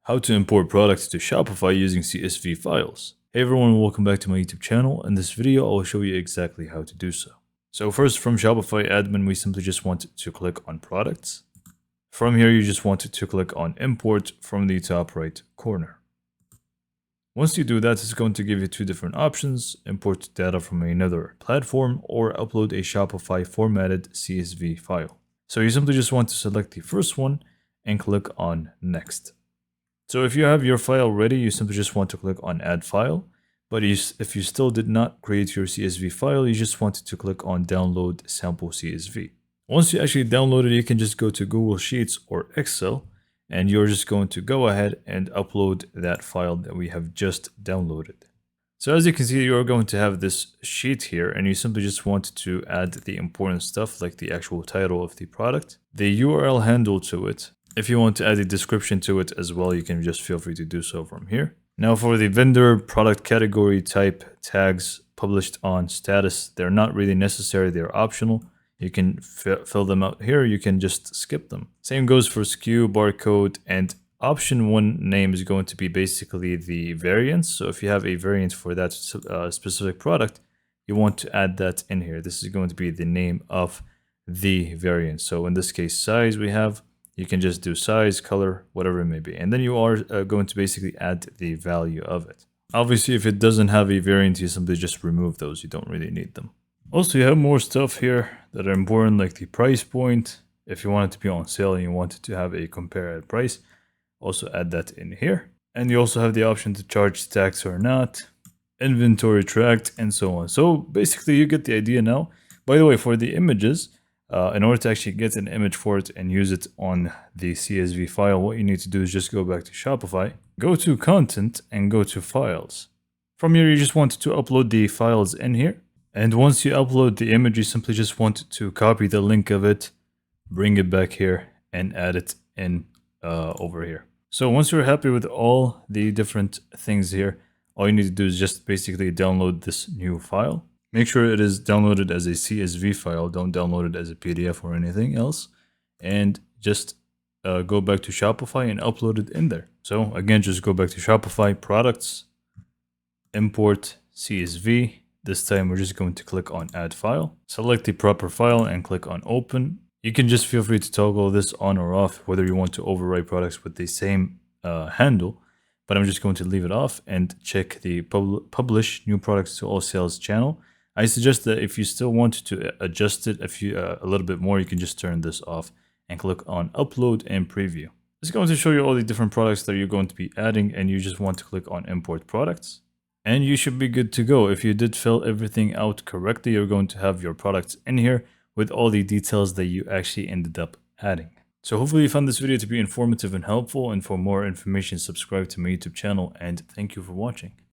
How to import products to Shopify using CSV files. Hey everyone, welcome back to my YouTube channel. In this video, I will show you exactly how to do so. So first, from Shopify admin, we simply just want to click on products. From here, you just want to click on import from the top right corner. Once you do that, it's going to give you two different options: import data from another platform or upload a Shopify formatted CSV file. So you simply just want to select the first one and click on next. So if you have your file ready, you simply just want to click on add file. But if you still did not create your CSV file, you just want to click on download sample CSV. Once you actually download it, you can just go to Google Sheets or Excel, and you're just going to go ahead and upload that file that we have just downloaded. So as you can see, you're going to have this sheet here, and you simply just want to add the important stuff like the actual title of the product, the URL handle to it. If you want to add a description to it as well, you can just feel free to do so from here. Now for the vendor, product category, type, tags, published on, status, they're not really necessary, they're optional. You can fill them out here, you can just skip them. Same goes for SKU, barcode, and option 1 name is going to be basically the variant. So if you have a variant for that specific product, you want to add that in here. This is going to be the name of the variant. So in this case, size we have. You can just do size, color, whatever it may be. And then you are going to basically add the value of it. Obviously, if it doesn't have a variant, you simply just remove those. You don't really need them. Also, you have more stuff here that are important, like the price point. If you want it to be on sale and you want it to have a compare at price, also add that in here. And you also have the option to charge tax or not, inventory tracked, and so on. So basically, you get the idea now. By the way, for the images, in order to actually get an image for it and use it on the CSV file, what you need to do is just go back to Shopify, go to content and go to files. From here, you just want to upload the files in here. And once you upload the image, you simply just want to copy the link of it, bring it back here and add it in over here. So once you're happy with all the different things here, all you need to do is just basically download this new file. Make sure it is downloaded as a CSV file. Don't download it as a PDF or anything else. And just go back to Shopify and upload it in there. So again, just go back to Shopify, products, import CSV. This time we're just going to click on add file. Select the proper file and click on open. You can just feel free to toggle this on or off, whether you want to overwrite products with the same handle. But I'm just going to leave it off and check the publish new products to all sales channel. I suggest that if you still want to adjust it a little bit more, you can just turn this off and click on upload and preview. It's going to show you all the different products that you're going to be adding, and you just want to click on import products. And you should be good to go. If you did fill everything out correctly, you're going to have your products in here with all the details that you actually ended up adding. So hopefully you found this video to be informative and helpful, and for more information, subscribe to my YouTube channel, and thank you for watching.